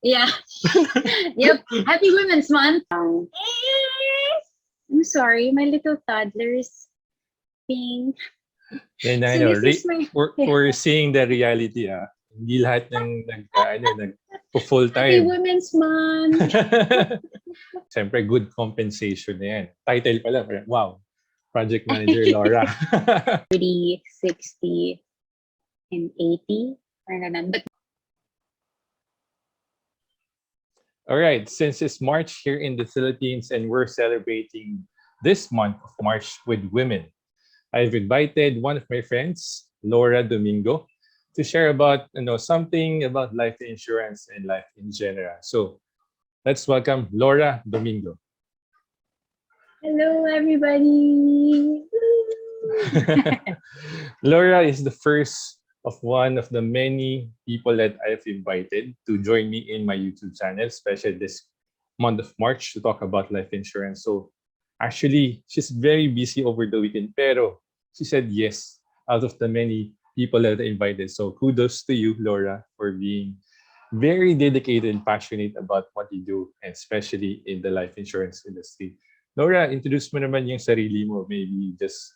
Yeah. Yep. Happy Women's Month. I'm sorry, my little toddler is being. And I So know, this is my. we're seeing the reality, Hindi lahat ng full Happy time. Women's Month. Siyempre, good compensation na yan. Title pala, wow, Project Manager Lora. 30, 60, and 80. But All right, since it's March here in the Philippines and we're celebrating this month of March with women, I've invited one of my friends, Lora Domingo, to share about something about life insurance and life in general. So let's welcome Lora Domingo. hello, everybody. Lora is the first of one of the many people that I've invited to join me in my YouTube channel, especially this month of March, to talk about life insurance. So actually, she's very busy over the weekend, pero she said yes out of the many people that I invited. So kudos to you, Lora, for being very dedicated and passionate about what you do, and especially in the life insurance industry. Lora, introduce mo naman yung sarili mo. Maybe just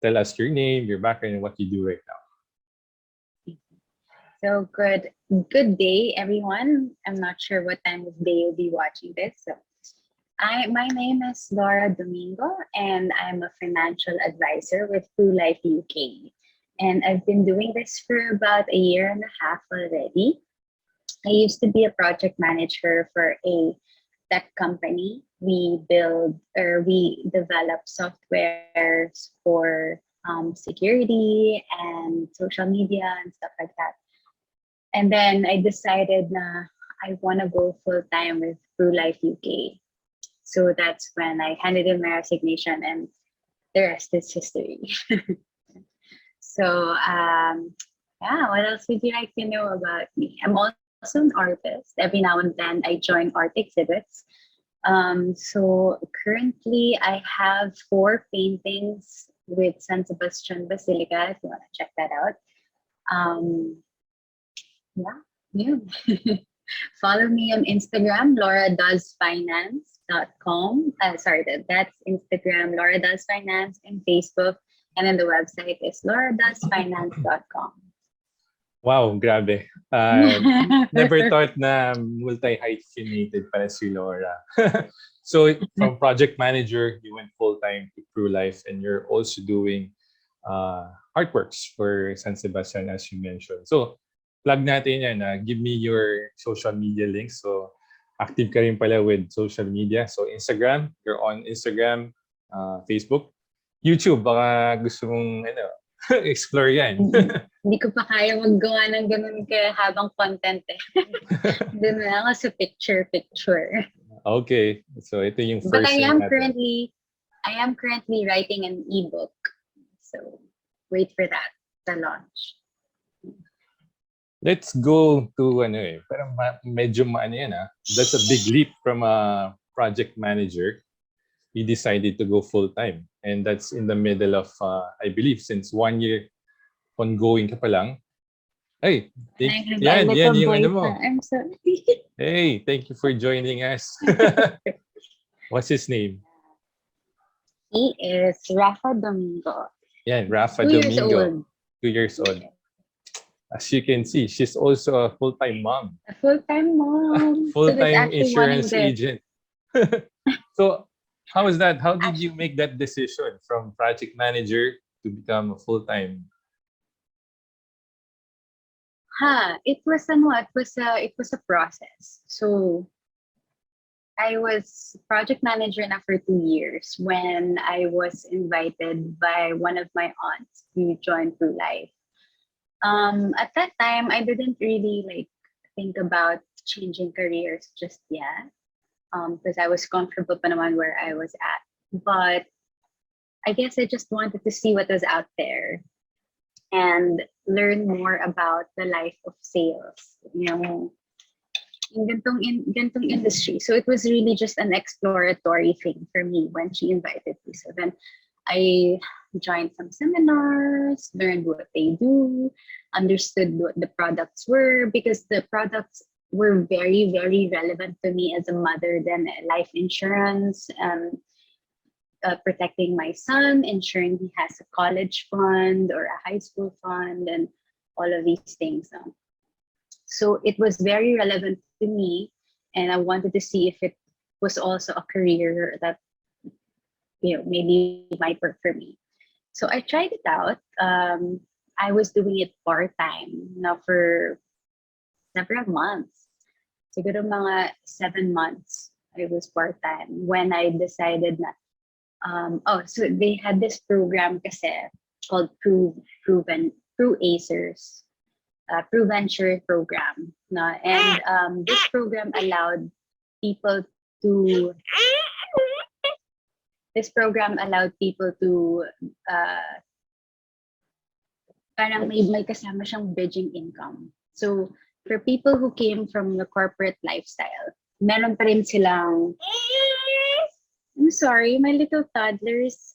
tell us your name, your background, and what you do right now. So good day, everyone. I'm not sure what time of day you'll be watching this. So my name is Lora Domingo, and I'm a financial advisor with PruLife UK. And I've been doing this for about a year and a half already. I used to be a project manager for a tech company. We develop softwares for security and social media and stuff like that. And then I decided na I want to go full time with PruLife UK. So that's when I handed in my resignation, and the rest is history. So yeah, what else would you like to know about me? I'm also an artist. Every now and then I join art exhibits. So currently I have 4 paintings with San Sebastian Basilica, if you want to check that out. Yeah. Follow me on Instagram, loradoesfinance.com. That's Instagram, loradoesfinance, and Facebook. And then the website is loradoesfinance.com. Wow, grabe. Never thought na multi-hyphenated pala si Lora. So from project manager, you went full-time to PruLife, and you're also doing artworks for San Sebastian, as you mentioned. So plug natin yan. Give me your social media links. So active ka rin pala with social media. So Instagram, you're on Instagram, Facebook, YouTube, baka gusto mong explore yan. Hindi ko pa kaya maggawa ng ganun habang content eh. Doon na ako sa picture. Okay. So ito yung first But I am natin. currently writing an ebook. So wait for that, the launch. Let's go to parang medyo yan. That's a big leap from a project manager. He decided to go full time, and that's in the middle of I believe since 1 year ongoing ka pa lang. Hey, yan yung ano mo. I'm sorry. Hey, thank you for joining us. What's his name? He is Rafa Domingo. Yan, Rafa 2 years Domingo. old. 2 years old. As you can see, she's also a full-time mom. A full-time mom. Full-time insurance agent. So, how was that? How did you make that decision from project manager to become a full-time? It was a process. So I was project manager na for 2 years when I was invited by one of my aunts to join PruLife. At that time, I didn't really think about changing careers just yet, because I was comfortable pa naman where I was at. But I guess I just wanted to see what was out there and learn more about the life of sales, in gantong industry. So it was really just an exploratory thing for me when she invited me. So then I joined some seminars, learned what they do, understood what the products were, because the products were very, very relevant to me as a mother. Then life insurance, protecting my son, ensuring he has a college fund or a high school fund, and all of these things. So it was very relevant to me, and I wanted to see if it was also a career that maybe might work for me. So I tried it out. I was doing it part-time now for several months. Siguro mga 7 months I was part-time when I decided na so they had this program kasi called ACERS, PruVenture program. No? And this program allowed people to parang may kasama siyang bridging income. So for people who came from the corporate lifestyle, meron pa rin silang I'm sorry, my little toddler is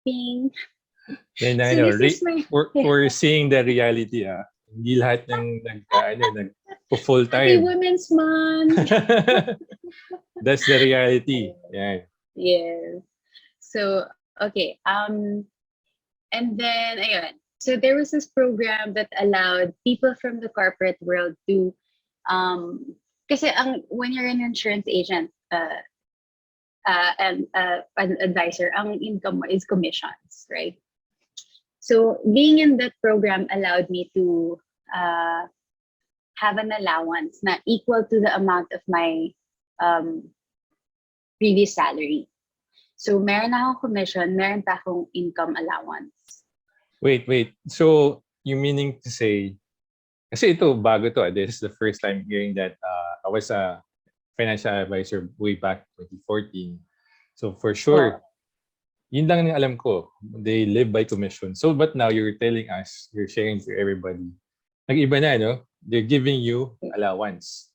being... Then, so this is my... we're seeing the reality. Hindi lahat ng nag-full time. Happy Women's Month! That's the reality. Yeah. Yes. So, okay. And then, ayun. So there was this program that allowed people from the corporate world to... kasi when you're an insurance agent, and an advisor, ang income mo is commissions, right? So being in that program allowed me to have an allowance na equal to the amount of my previous salary. So meron akong commission, meron pa akong income allowance. Wait. So you meaning to say, kasi ito bago to, this is the first time hearing that I was a financial advisor way back 2014. So for sure, yun lang ang alam ko. They live by commission. So but now you're telling us, you're sharing to everybody. Nag-iba na, no? They're giving you allowance.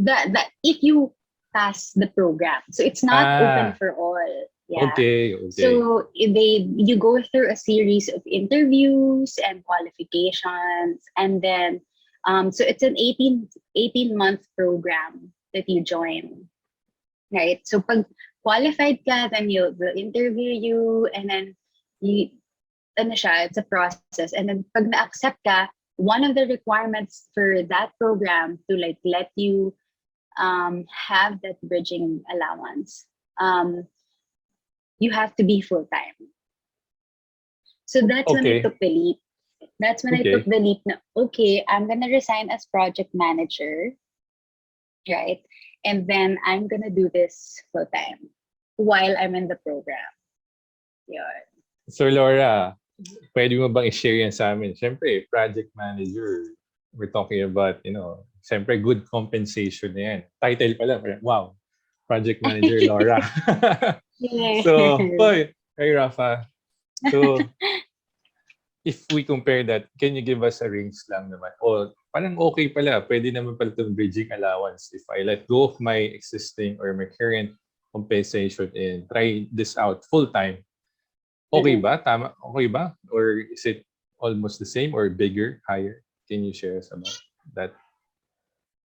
That if you pass the program. So it's not open for all. Yeah. Okay. So you go through a series of interviews and qualifications, and then so it's an 18-month program that you join, right? So pag qualified ka, then they'll interview you, and then it's a process. And then pag na-accept ka, one of the requirements for that program to let you have that bridging allowance, you have to be full-time. So that's when I took the leap. That's when I took the leap na, I'm gonna resign as project manager, right? And then I'm gonna do this full time while I'm in the program. Yun. So Lora, pwede mo bang i-share yan sa amin? Siyempre, project manager, we're talking about, siyempre good compensation na yan. Title pa lang, wow, project manager Lora. So, hey Rafa, so if we compare that, can you give us a range lang naman? O parang okay pala, pwede naman pala itong bridging allowance if I let go of my existing or my current compensation and try this out full-time. Okay ba? Tama? Okay ba? Or is it almost the same or bigger, higher? Can you share us about that?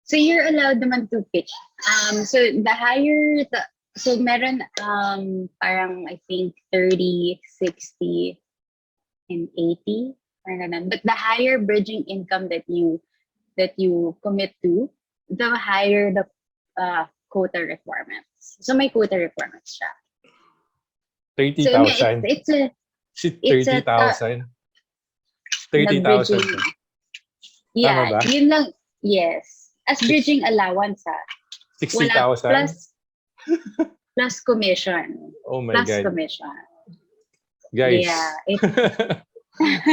So you're allowed naman to pitch. So the higher, so meron parang I think 30, 60, and 80. But the higher bridging income that you commit to, the higher the quota requirements. So may quota requirements siya. 30,000. So it's 30,000. 30,000. Yeah, yun lang. Yes. As bridging allowance, 60,000. Plus commission. Oh my plus God. Commission. Guys. Yeah.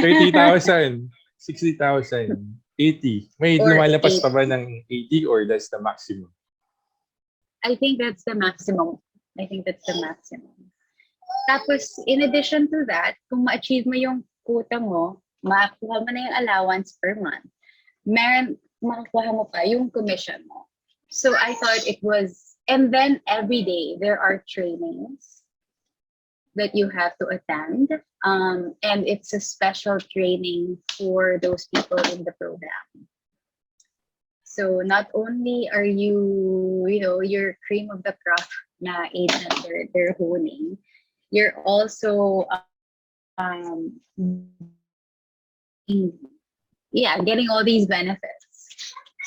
30,000, 60,000, 80. May lumalapas pa ba ng 80 or that's the maximum? I think that's the maximum. Tapos, in addition to that, kung ma-achieve mo yung quota mo, makakuha mo na yung allowance per month, makakuha mo pa yung commission mo. So I thought it was, and then every day there are trainings that you have to attend, and it's a special training for those people in the program. So not only are you, you're cream of the crop na agent they're holding, you're also getting all these benefits.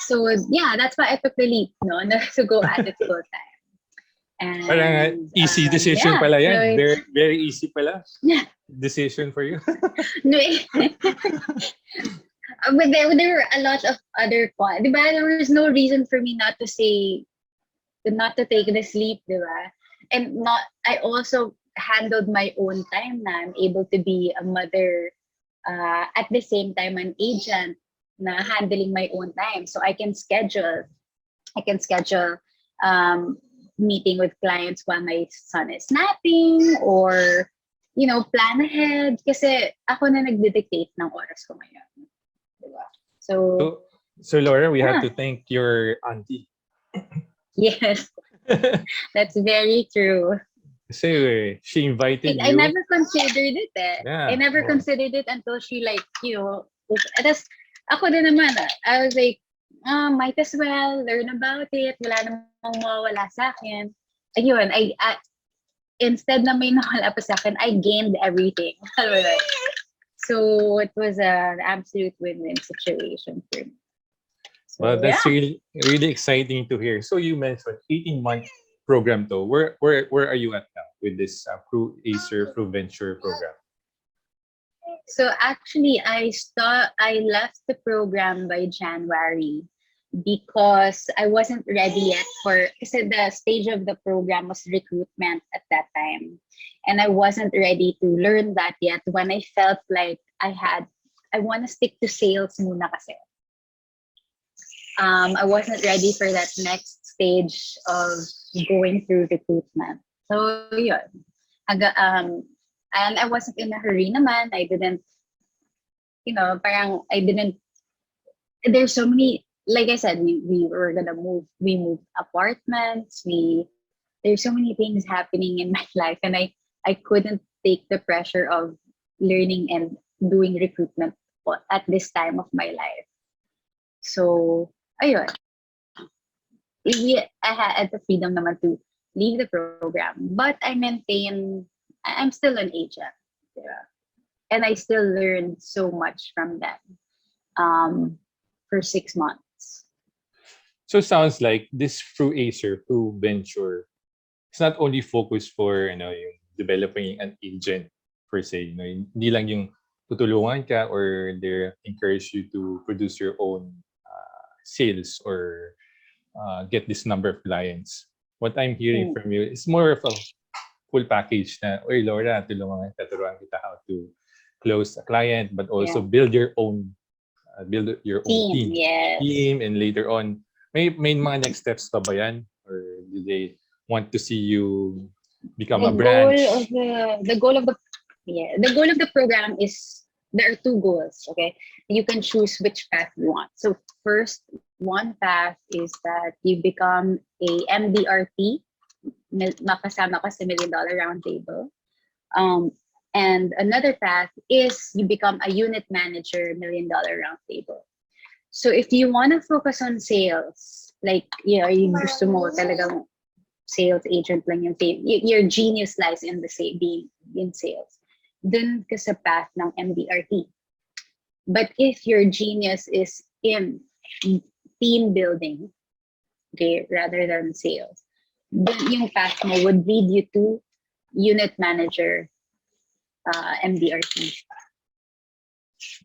So yeah, that's why I took the leap, no, to go at it full time. Parang And easy decision yeah, pala so yan. it's Very, very easy pala. yeah. Decision for you. No, but there were a lot of other diba? There was no reason for me not to take this leap, diba? And not I also handled my own time na I'm able to be a mother at the same time an agent na handling my own time. So I can schedule um, meeting with clients while my son is napping or plan ahead kasi ako na nagde-dictate ng oras ko ngayon. Diba? So, So, so Laura, we have yeah. to thank your auntie. Yes, that's very true. Kasi she invited I you. never considered it eh. I Yeah. never considered it until she tas ako din naman I was like, might as well learn about it. Wala namang mawawala sa akin. Ayun, I instead na may nawala pa sa akin, I gained everything. So it was an absolute win-win situation for me. So, Well, that's yeah. really really exciting to hear. So you mentioned 18-month program though. Where are you at now with this ACER Venture program? So actually, I left the program by January because I wasn't ready yet because the stage of the program was recruitment at that time. And I wasn't ready to learn that yet when I felt like I want to stick to sales muna kasi. I wasn't ready for that next stage of going through recruitment. So, yun. And I wasn't in a hurry naman. I didn't, there's so many, like I said, we were gonna move, we moved apartments, there's so many things happening in my life and I couldn't take the pressure of learning and doing recruitment at this time of my life. So, ayun. I had the freedom naman to leave the program, but I'm still an agent. Yeah. And I still learned so much from them for 6 months. So it sounds like this ACER Venture, it's not only focused for yung developing an agent per se. Hindi lang yung tutulungan ka or they encourage you to produce your own sales or get this number of clients. What I'm hearing from you is more of a full package na, oy Laura, turuan kita how to close a client, but also build your own team. Yes. Team, and later on, may mga next steps pa ba yan? Or do they want to see you become a branch? The goal of the program is there are two goals. Okay, you can choose which path you want. So first, one path is that you become a MDRT, makasama ka sa $1 Million Roundtable. And another path is you become a unit manager, $1 Million Roundtable. So if you want to focus on sales, like yung gusto mo talagang sales agent lang yung your genius lies in being in sales, dun ka sa path ng MDRT. But if your genius is in team building, okay, rather than sales, then yung path mo would lead you to unit manager, MDRT.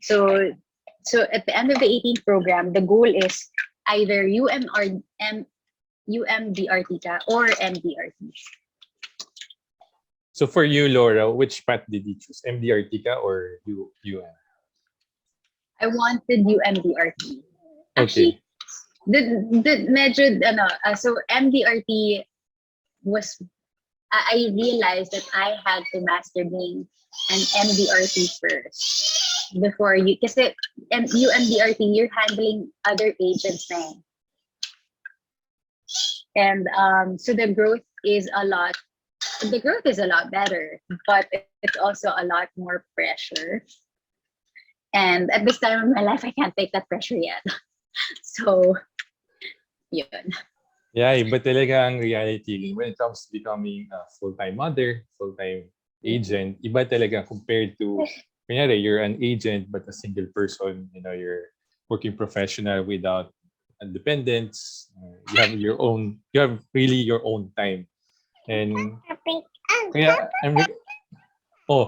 So at the end of the 18th program, the goal is either UMDRT ka or MDRT. So for you, Laura, which path did you choose? MDRT ka or UM? I wanted UMDRT. Okay. Actually, so MDRT was, I realized that I had to master being an MDRT first before kasi UMDRT, you're handling other agents na. And so the growth is a lot better, but it's also a lot more pressure. And at this time of my life, I can't take that pressure yet. So Yun. Yeah, iba talaga ang reality when it comes to becoming a full-time mother, full-time agent. Iba talaga compared to, kunyari, you're an agent but a single person, you're working professional without dependents. You have really your own time. And kaya,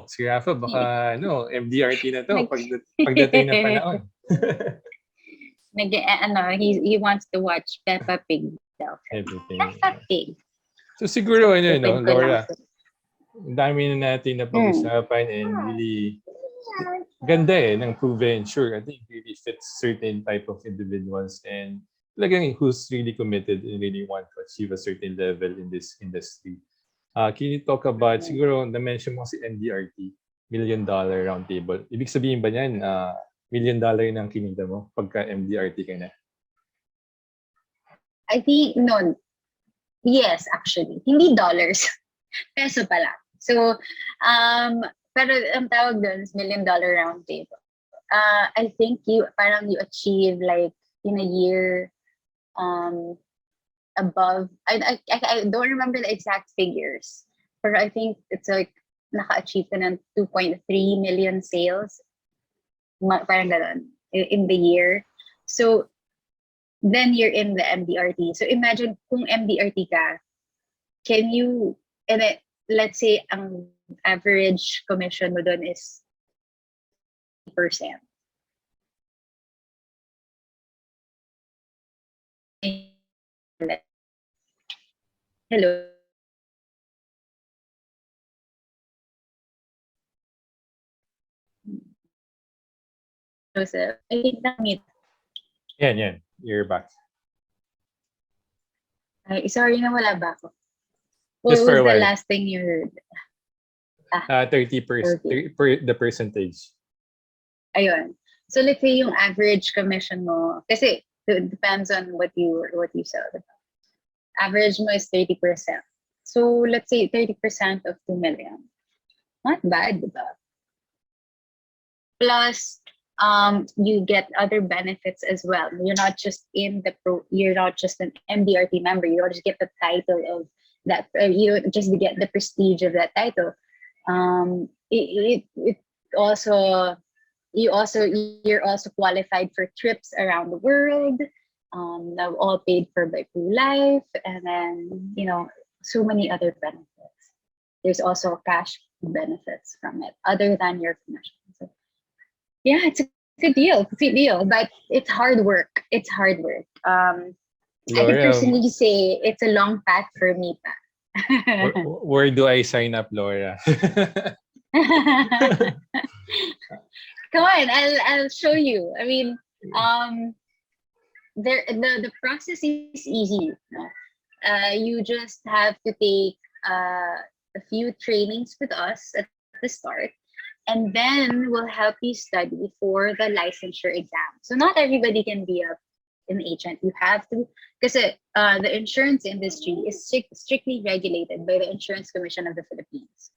si Rafa, baka, MDRT na to Nag, pagdating ng panahon. he wants to watch Peppa Pig daw. Everything. Peppa Pig. So siguro, Tipid ko lang Laura, to. ang dami na natin na pag-usapan and really ganda ng proven. Sure, I think it really fits certain type of individuals and talagang who's really committed and really want to achieve a certain level in this industry. Can you talk about, siguro, na-mention mo si NDRT, $1 Million Roundtable. Ibig sabihin ba niyan, $1 million ng kinita mo pagka MDRT ka na? I think, no. Yes, actually. Hindi dollars. Peso pala. So, pero ang tawag doon is $1 Million Roundtable. I think you achieve like in a year above, I don't remember the exact figures, but I think it's like naka-achieve ka ng 2.3 million sales, parang ganun, in the year. So then you're in the MDRT. So imagine kung MDRT ka, can you, and let's say ang average commission mo doon is 10%. Hello. Joseph, I think na-meet. Yan. You're back. Ay, sorry na wala ba ako? Just What for a was the while. last thing you heard? 30%, the percentage. Ayun. So let's say yung average commission mo, kasi it depends on what you sell. Average mo is 30%. So let's say 30% of 2 million. Not bad, diba? Plus, you get other benefits as well. You're not just you're not just an MDRT member. You don't just get the title of that. You don't just get the prestige of that title. It also, you're also qualified for trips around the world. All paid for by PruLife, and then so many other benefits. There's also cash benefits from it other than your commission. So, yeah, it's a good deal, but it's hard work. I can personally say it's a long path for me pa. Where do I sign up, Laura? Come on, I'll show you. I mean, the process is easy. You just have to take a few trainings with us at the start, and then we'll help you study for the licensure exam. So not everybody can be an agent. You have to, because the insurance industry is strictly regulated by the Insurance Commission of the Philippines.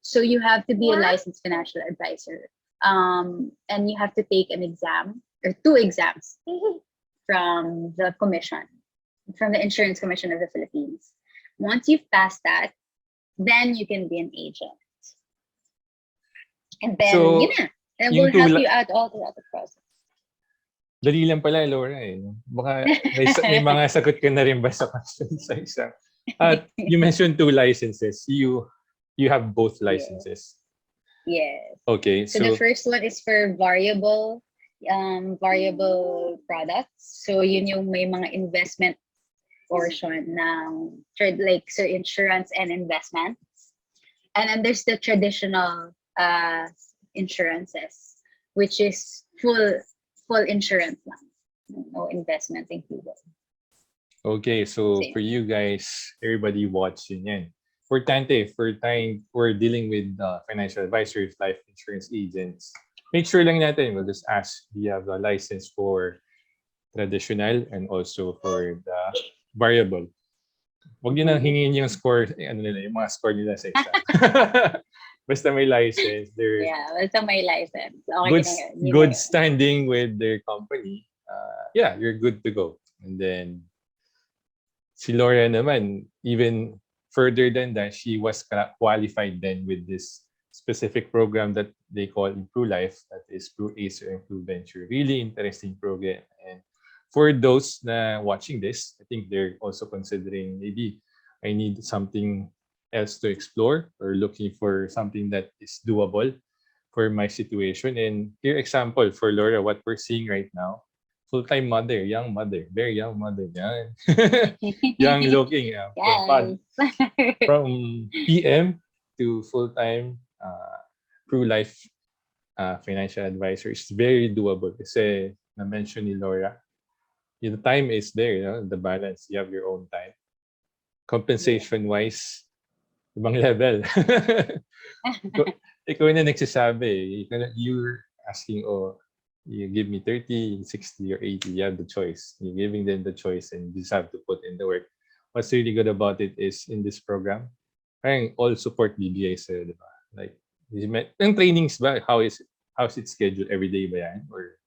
So you have to be a licensed financial advisor, and you have to take an exam or 2 exams from the commission, from the Insurance Commission of the Philippines. Once you've passed that, then you can be an agent. And then, so, and we'll help you out all throughout the process. Dali lang pala, Laura. Baka may mga sagot ka na rin ba sa question sa exam? You mentioned 2 licenses. You have both licenses. Yes. Okay. So the first one is for variable products. So yun yung may mga investment portion ng like so insurance and investments. And then there's the traditional insurances, which is full insurance lang. No investment included. Okay, so for you guys, everybody watching yan. We're dealing with financial advisors, life insurance agents. Make sure lang natin, we'll just ask, do you have a license for traditional and also for the variable? Huwag nyo nang hingin yung score, yung mga score nila sa exam. Basta may license. Basta may license. Okay, good standing with their company. You're good to go. And then, Si Lora naman, even further than that, she was qualified then with this specific program that they call PruLife, that is Pro ACER and Pro Venture. Really interesting program. And for those na watching this, I think they're also considering maybe I need something else to explore or looking for something that is doable for my situation. And here example for Laura, what we're seeing right now, full-time mother, very young mother, young, young looking, Yes. from PM to full-time True Life financial advisor is very doable kasi na-mention ni Laura, the time is there, the balance, you have your own time. Yeah. Compensation-wise, ibang level. Ikaw na nagsasabi, you're asking, oh, you give me 30, 60, or 80, you have the choice. You're giving them the choice and you just have to put in the work. What's really good about it is in this program, parang all support BBA sa'yo, di ba? Like, yung trainings ba, how's it scheduled? Every day ba yan? Or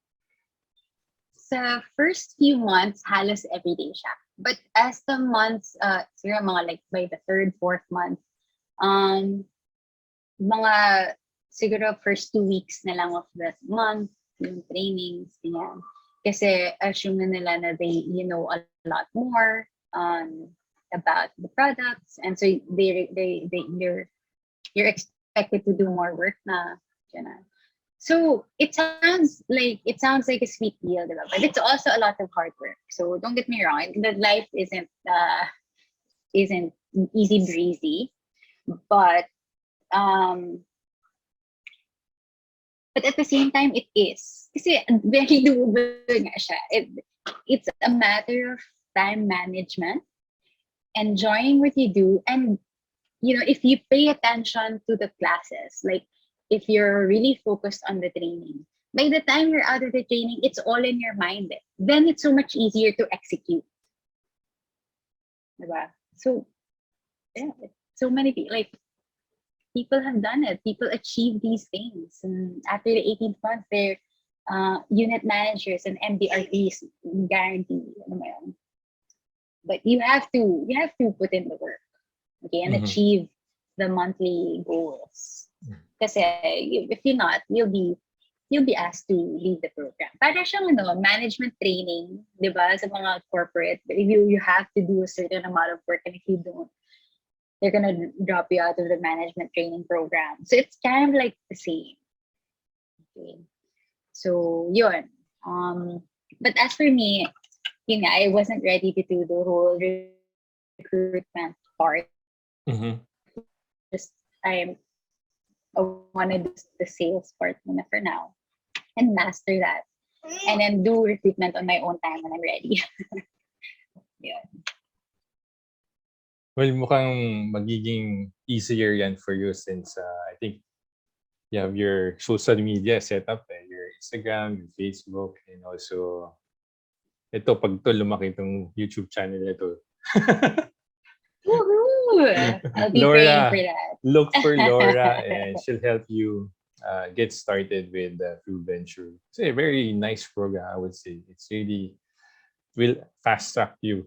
Sa first few months, halos everyday siya. But as the months, siguro mga like by the third, fourth month, mga siguro first 2 weeks na lang of the month, yung trainings, ganyan. Kasi assume na nila na they know a lot more about the products, and so you're expected to do more work na, ganun. So it sounds like a sweet deal, diba? But it's also a lot of hard work. So don't get me wrong, the life isn't easy breezy, but at the same time it is. Kasi very doable nga siya. It's a matter of time management, enjoying what you do, and if you pay attention to the classes, like if you're really focused on the training, by the time you're out of the training, it's all in your mind. Then it's so much easier to execute. Diba? So, yeah, so many people have done it. People achieve these things. And after the 18th month, they're unit managers and MDRTs guarantee. But you have to put in the work, okay, and achieve the monthly goals. Kasi if you're not, you'll be asked to leave the program. Para siyang management training, 'di ba? Sa mga corporate, you have to do a certain amount of work, and if you don't, they're gonna drop you out of the management training program. So it's kind of like the same. Okay. So yun. But as for me, I wasn't ready to do the whole recruitment part. Just I want to do the sales part for now and master that, and then do recruitment on my own time when I'm ready. Yeah. well, mukhang magiging easier yan for you since I think you have your social media set up, your Instagram, your Facebook, and also ito, pag to lumaki itong YouTube channel nito. Woohoo! I'll be praying for that. Look for Lora and she'll help you get started with True Venture. It's a very nice program, I would say. It's really will fast track you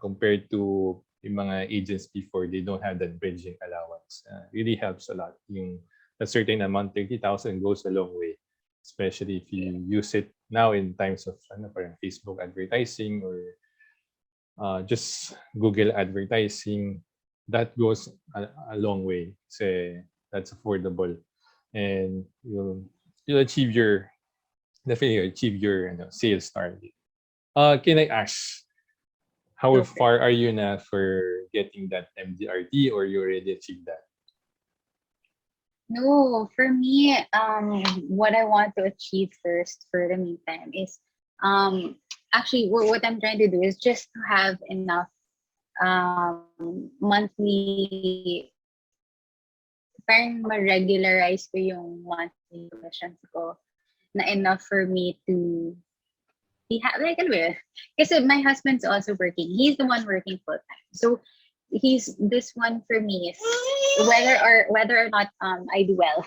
compared to yung mga agents before. They don't have that bridging allowance. Really helps a lot. Yung a certain amount, 30,000 goes a long way, especially if you use it now in times of parang Facebook advertising or just Google advertising. That goes a long way. Kasi that's affordable, and you'll definitely achieve your sales target. Can I ask, how far are you now for getting that MDRT, or you already achieved that? No, for me, what I want to achieve first for the meantime is actually what I'm trying to do is just to have enough monthly, parang ma-regularize ko yung monthly commissions ko na enough for me to like kasi my husband's also working. He's the one working full time. So this one for me is whether or not I do well.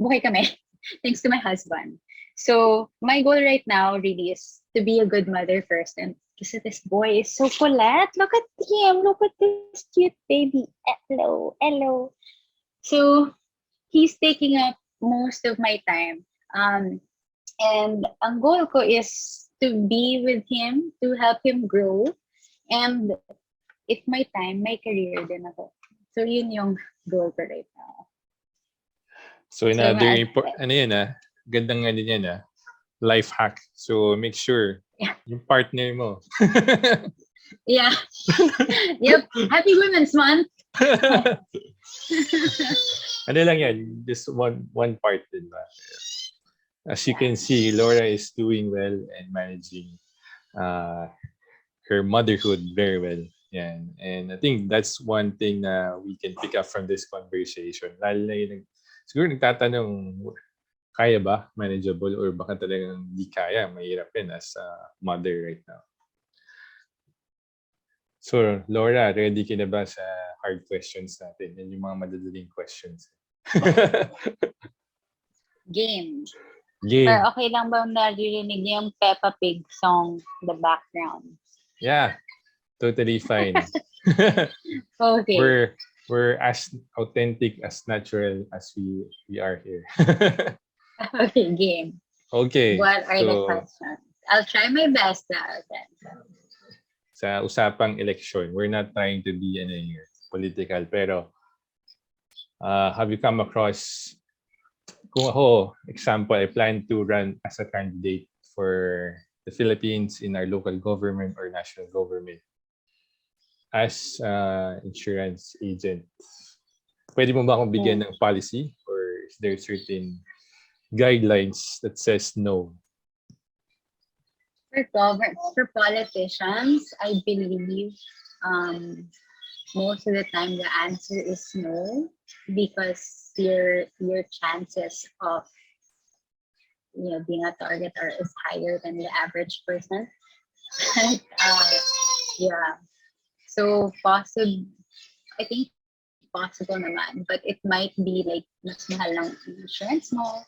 Buhay kami thanks to my husband. So my goal right now really is to be a good mother first and Kasi this boy is so Colette. Look at him. Look at this cute baby. Hello. Hello. So, he's taking up most of my time. And ang goal ko is to be with him, to help him grow. And if my time, may career din ako. So, yun yung goal ko right now. So another ano yan gandang nga din yan life hack. So make sure yung partner mo. Yeah. Yep. Happy Women's Month. Ano lang yan, just one part din ba? As you can see, Lora is doing well and managing her motherhood very well. Yan. And I think that's one thing na we can pick up from this conversation. Lalo na yung siguro nagtatanong, kaya ba? Manageable? Or baka talagang di kaya? Mahirap yan as a mother right now. So, Lora, ready ka na ba sa hard questions natin? Yan yung mga madadaling questions. Game. Game. Pero okay lang ba naririnig niyo yung Peppa Pig song in the background? Yeah, totally fine. Okay. We're as authentic, as natural as we are here. Okay, game. Okay. What are the questions? I'll try my best to answer. Sa usapang election, we're not trying to be political, pero have you come across, kung ako, example, I plan to run as a candidate for the Philippines in our local government or national government as insurance agent. Pwede mo ba akong bigyan ng policy or is there certain guidelines that says no? For politicians, I believe most of the time the answer is no, because your chances of being a target is higher than the average person. Yeah. So I think possible naman, but it might be like mas mahal lang insurance mo.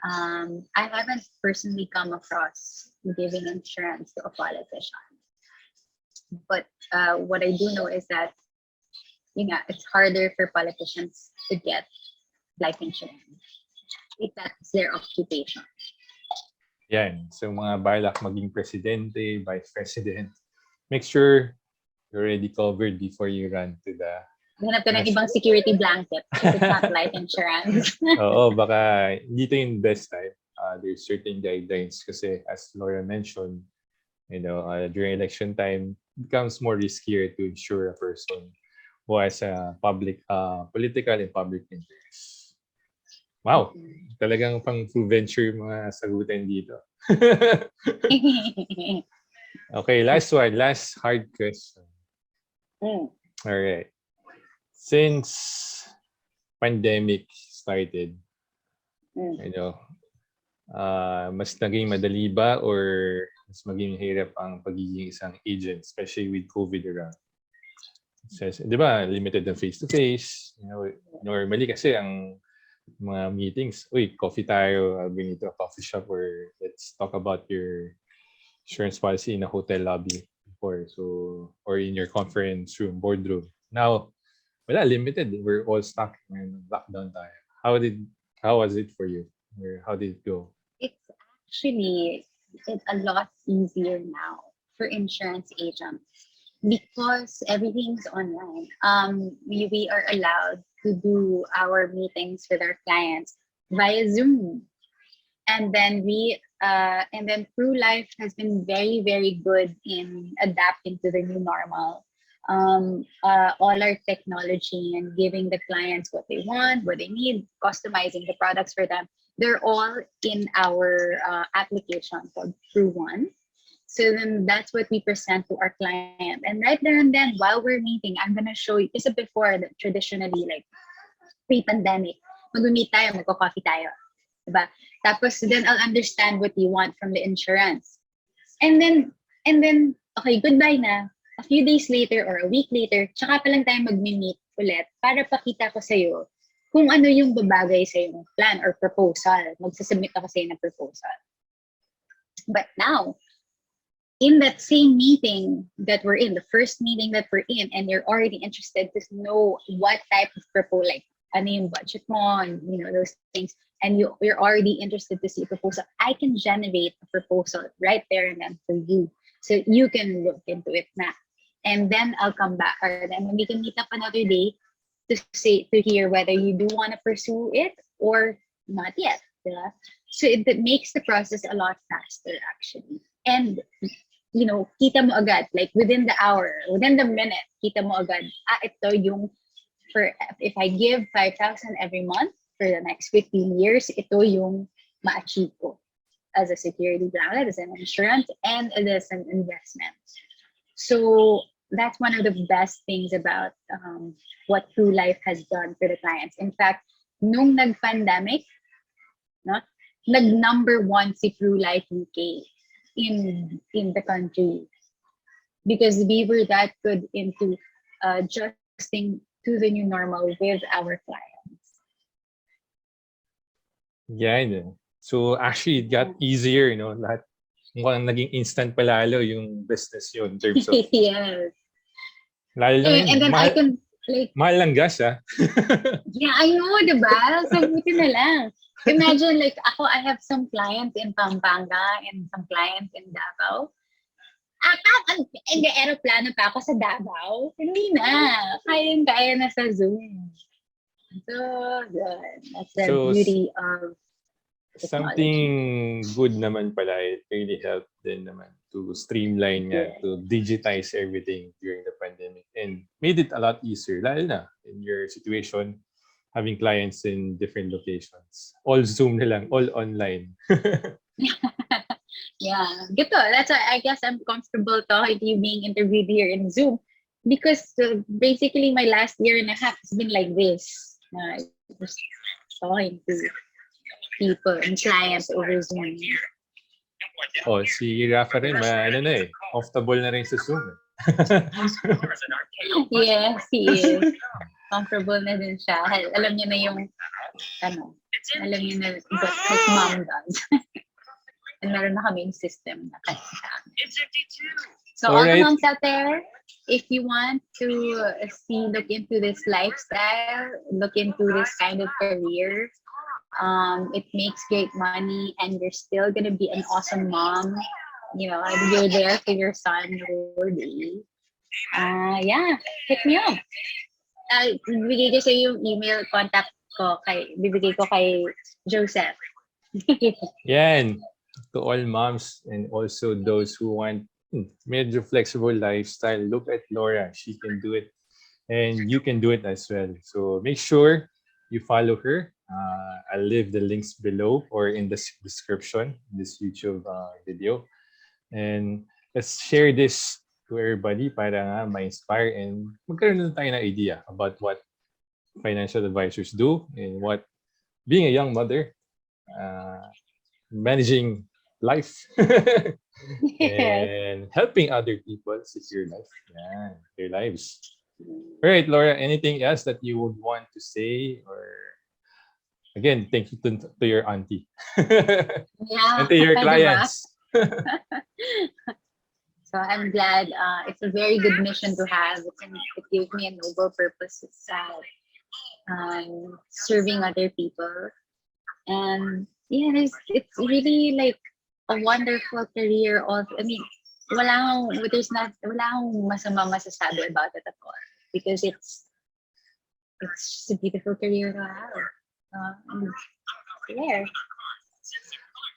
I haven't personally come across giving insurance to a politician. But what I do know is that it's harder for politicians to get life insurance if that's their occupation. Yan. So mga balak maging presidente, vice president, make sure you're already covered before you run to the... Hanap ka ng ibang security blanket if it's not life insurance. Oo, baka hindi ito yung best time. There's certain guidelines kasi as Lora mentioned, during election time, it becomes more riskier to insure a person who has a political and public interest. Wow! Talagang pang true venture mga sagutin dito. Okay, last one. Last hard question. All right. Since pandemic started, mas naging madali ba or mas maging hirap ang pagiging isang agent, especially with COVID around? Di ba, limited na face-to-face. Normally kasi ang mga meetings, coffee tayo, I'll bring you to a coffee shop or let's talk about your insurance policy in a hotel lobby before, or in your conference room, boardroom. Now, wala, limited. We're all stuck in lockdown tayo. How was it for you? Or how did it go? It's actually a lot easier now for insurance agents because everything's online. We are allowed to do our meetings with our clients via Zoom. And then PruLife has been very, very good in adapting to the new normal. All our technology and giving the clients what they want, what they need, customizing the products for them. They're all in our application called PruOne. So then that's what we present to our client. And right there and then, while we're meeting, I'm gonna show you. This is before that traditionally, like pre-pandemic, mag-meet tayo, magko-coffee tayo. Diba? Tapos then I'll understand what you want from the insurance. And then, okay, goodbye na. A few days later or a week later, tsaka pa lang tayo mag-meet ulit para pakita ko sa'yo kung ano yung babagay sa yung plan or proposal. Magsasubmit ako sa'yo ng proposal. But now, in that same meeting that we're in, the first meeting that we're in, and you're already interested to know what type of proposal, like ano yung budget mo, and those things, and you're already interested to see a proposal, I can generate a proposal right there and then for you, so you can look into it now, and then I'll come back, or then we can meet up another day to hear whether you do want to pursue it or not yet. Yeah? So it makes the process a lot faster actually. And kita mo agad, like within the hour, within the minute, kita mo agad, ito yung, if I give 5,000 every month for the next 15 years, ito yung ma-achieve ko as a security blanket, as an insurance, and as an investment. So that's one of the best things about what PruLife has done for the clients. In fact, nung nag-pandemic, no, nag-number 1 si PruLife UK in the country, because we were that good into adjusting to the new normal with our clients. Yeah. So actually, it got easier, lahat. Mukhang naging instant palalo yung business yun in terms of... Yes. Lalo na And then I can, like... Mahal lang gas, ha? Yeah, I know, diba? So, buti na lang. Imagine, like, I have some clients in Pampanga and some clients in Davao. Nag-aeroplano pa ako sa Davao. Hindi na. Kaya na sa Zoom. So, good. That's the beauty of technology. Something good naman pala. It really helped din naman to streamline to digitize everything during the pandemic and made it a lot easier. Lalo na in your situation, having clients in different locations. All Zoom na lang, all online. Yeah, gito. That's why I guess I'm comfortable talking to you being interviewed here in Zoom, because basically my last year and a half has been like this. Just talking to people and clients over Zoom. Oh, si Rafa rin, comfortable na rin sa Zoom. Yes, he is. Comfortable na din siya. Alam niya na yung, alam niya na what his mom does. And meron na kaming system na kahit sa amin. So all the moms out there, if you want to look into this lifestyle, look into this kind of career, it makes great money and you're still going to be an awesome mom. You're there for your son, Rudy. Yeah, hit me up. Bibigay ko sa yung email contact ko, bibigay ko kay Joseph. Yan. To all moms and also those who want medyo flexible lifestyle, look at Lora. She can do it and you can do it as well. So make sure you follow her. I'll leave the links below or in the description, this YouTube video. And let's share this to everybody para nga ma-inspire and magkaroon na tayo ng idea about what financial advisors do and what being a young mother, managing life and helping other people secure their lives. All right, Lora, anything else that you would want to say? Or again, thank you to your auntie and to your clients. So I'm glad. It's a very good mission to have. It gives me a noble purpose. It's serving other people, and it's really like a wonderful career. Wala akong masama masasabi about it at all, because it's just a beautiful career to have. There.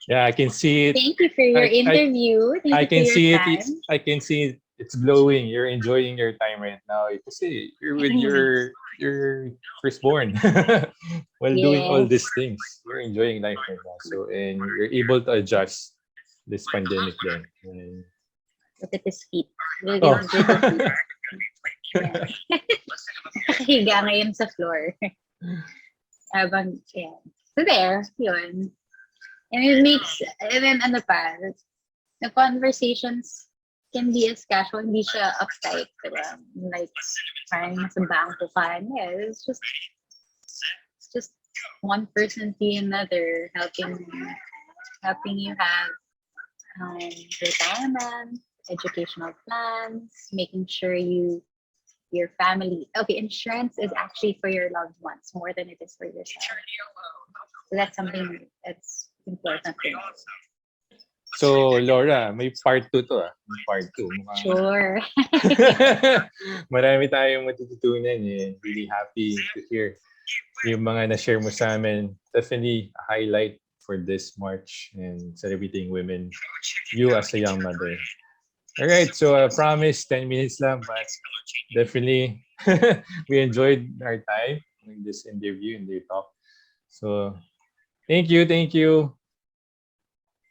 Yeah, I can see it. Thank you for your interview. I can see it. I can see it. It's glowing. You're enjoying your time right now. You can see you're with your firstborn while doing all these things. You're enjoying life right now. So, and you're able to adjust this pandemic then. Look at his feet. Little feet. Nakahiga ngayon sa floor. So there, yun. And it makes, and then the conversations can be as casual, hindi siya uptight, diba? Like, parang nasa bangko ka. Yeah, it's just one person to another helping you have retirement, educational plans, making sure your family. Okay, insurance is actually for your loved ones more than it is for yourself. So that's something that's important to know. So, Laura, may part 2 to ah. May part 2. Mukhang Sure. marami tayong matututunan eh. Really happy to hear yung mga na-share mo sa amin. Definitely a highlight for this March and celebrating women, you as a young mother. Alright, so I promise 10 minutes lang, but definitely we enjoyed our time in this interview and their talk. So, thank you, thank you.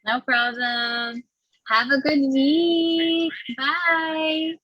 No problem. Have a good week. Bye.